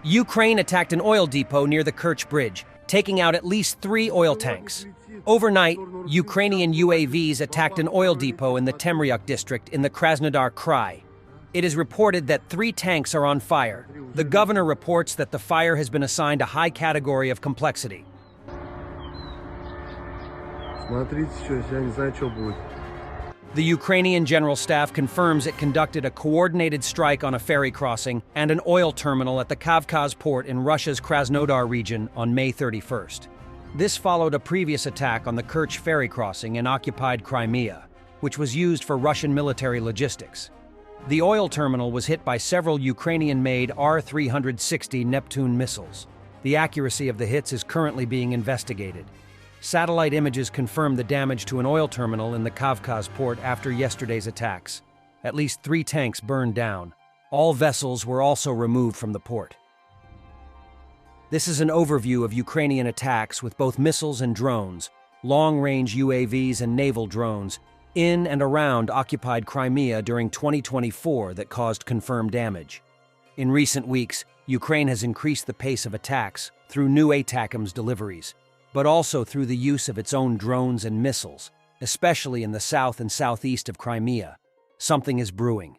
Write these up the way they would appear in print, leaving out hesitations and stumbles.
Ukraine attacked an oil depot near the Kerch bridge, taking out at least 3 oil tanks. Overnight, Ukrainian UAVs attacked an oil depot in the Temryuk district in the Krasnodar Krai. It is reported that 3 tanks are on fire. The governor reports that the fire has been assigned a high category of complexity. The Ukrainian General Staff confirms it conducted a coordinated strike on a ferry crossing and an oil terminal at the Kavkaz port in Russia's Krasnodar region on May 31st. This followed a previous attack on the Kerch ferry crossing in occupied Crimea, which was used for Russian military logistics. The oil terminal was hit by several Ukrainian-made R-360 Neptune missiles. The accuracy of the hits is currently being investigated. Satellite images confirm the damage to an oil terminal in the Kavkaz port after yesterday's attacks. At least 3 tanks burned down. All vessels were also removed from the port. This is an overview of Ukrainian attacks with both missiles and drones, long-range UAVs and naval drones, in and around occupied Crimea during 2024 that caused confirmed damage. In recent weeks, Ukraine has increased the pace of attacks through new ATACMS deliveries, but also through the use of its own drones and missiles, especially in the south and southeast of Crimea. Something is brewing.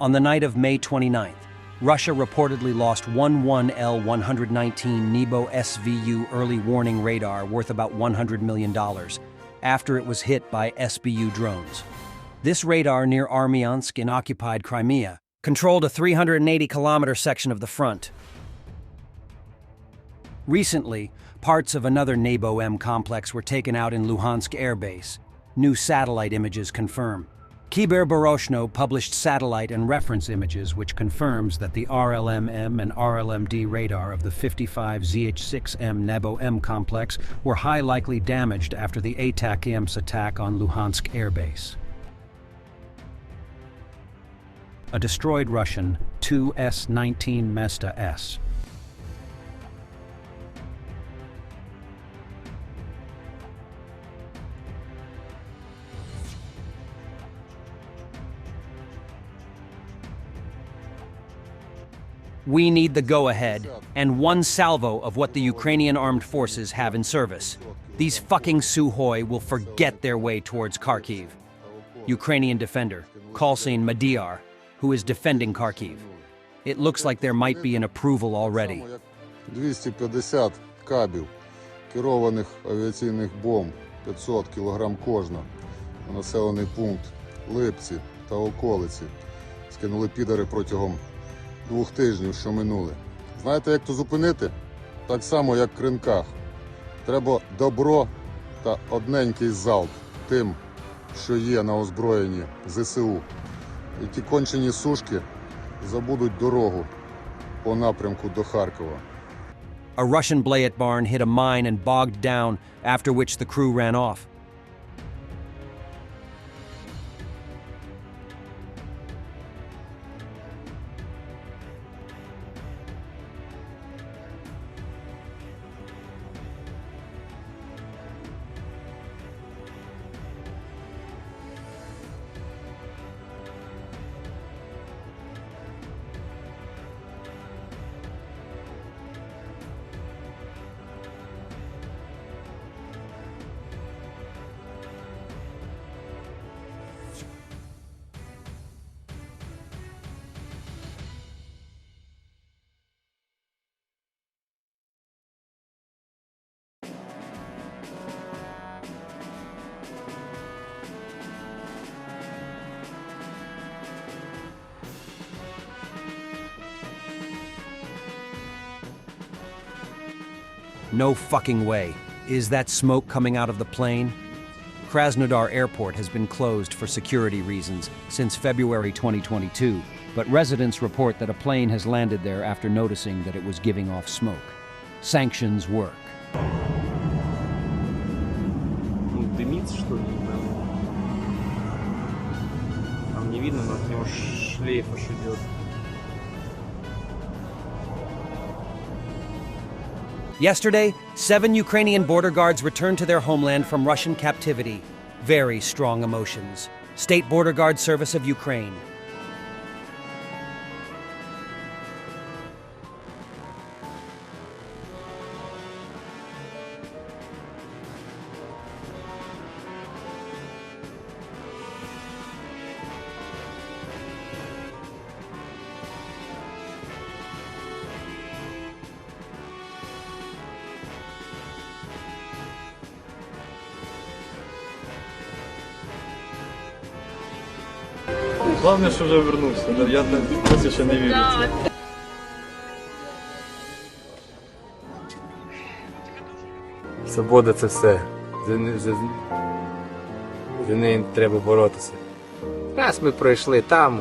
On the night of May 29th, Russia reportedly lost 11L-119 Nebo SVU early warning radar worth about $100 million after it was hit by SBU drones. This radar near Armyansk in occupied Crimea controlled a 380-kilometer section of the front. Recently, parts of another Nebo M complex were taken out in Luhansk Air Base. New satellite images confirm. Kyber-Boroshno published satellite and reference images which confirms that the RLM-M and RLM-D radar of the 55ZH-6M Nebo M complex were high likely damaged after the ATACMS attack on Luhansk Air Base. A destroyed Russian Tu-S-19 Mesta-S. We need the go-ahead and 1 salvo of what the Ukrainian armed forces have in service. These fucking Sukhoi will forget their way towards Kharkiv. Ukrainian defender, Kalsin Madiar, who is defending Kharkiv. It looks like there might be an approval already. 250 кабів, керованих авіаційних бомб, 500 кг кожна, на населений пункт Липці та околиці. Скинули підари протягом 2 тижнів, що минули. Знаєте, як то зупинити? Так само, як в кринках. Треба добро та одненький залп тим, що є на озброєнні ЗСУ. І ті кончені сушки забудуть дорогу по напрямку до Харкова. A Russian Blayet barn hit a mine and bogged down, after which the crew ran off. No fucking way. Is that smoke coming out of the plane? Krasnodar Airport has been closed for security reasons since February 2022, but residents report that a plane has landed there after noticing that it was giving off smoke. Sanctions work. Дымится, что ли? Там не видно, но от него шлейф аж идет. Yesterday, 7 Ukrainian border guards returned to their homeland from Russian captivity. Very strong emotions. State Border Guard Service of Ukraine. Головне, що вже вернувся. Я досі ще не вірю в це. Свобода – це все. За неї треба боротися. Раз ми пройшли там,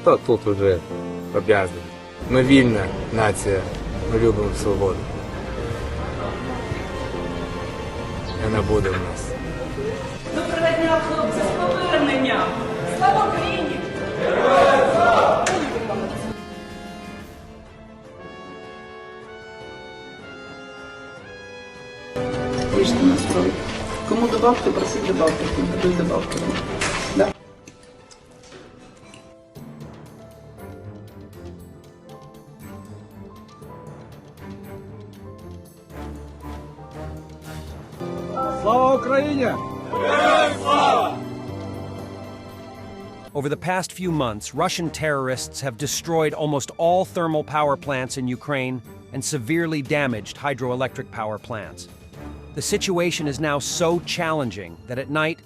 то тут вже обов'язані. Ми вільна нація, ми любимо свободу. Вона буде в нас. Доброго дня, хлопці, з поверненням! Слава Україні! Пишіть настрой. Кому добавки, просить добавки. Дадуть добавки. Да. Over the past few months, Russian terrorists have destroyed almost all thermal power plants in Ukraine and severely damaged hydroelectric power plants. The situation is now so challenging that at night,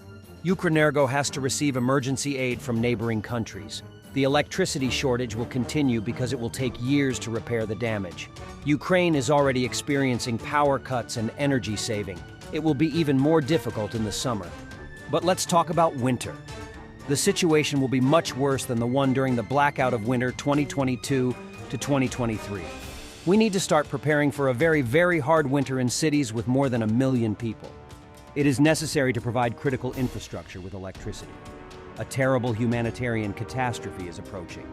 Ukrenergo has to receive emergency aid from neighboring countries. The electricity shortage will continue because it will take years to repair the damage. Ukraine is already experiencing power cuts and energy saving. It will be even more difficult in the summer. But let's talk about winter. The situation will be much worse than the one during the blackout of winter 2022 to 2023. We need to start preparing for a very, very hard winter in cities with more than 1 million people. It is necessary to provide critical infrastructure with electricity. A terrible humanitarian catastrophe is approaching.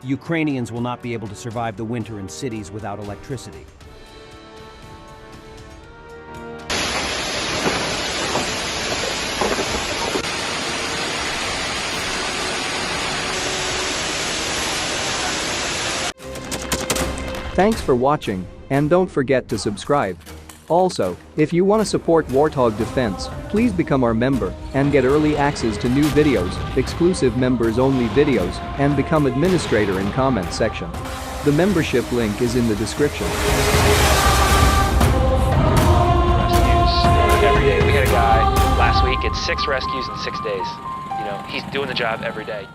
Ukrainians will not be able to survive the winter in cities without electricity. Thanks for watching, and don't forget to subscribe. Also, if you want to support Warthog Defense, please become our member and get early access to new videos, exclusive members-only videos, and become administrator in comment section. The membership link is in the description. Rescues every day. We had a guy last week, it's 6 rescues in 6 days. You know, he's doing the job every day.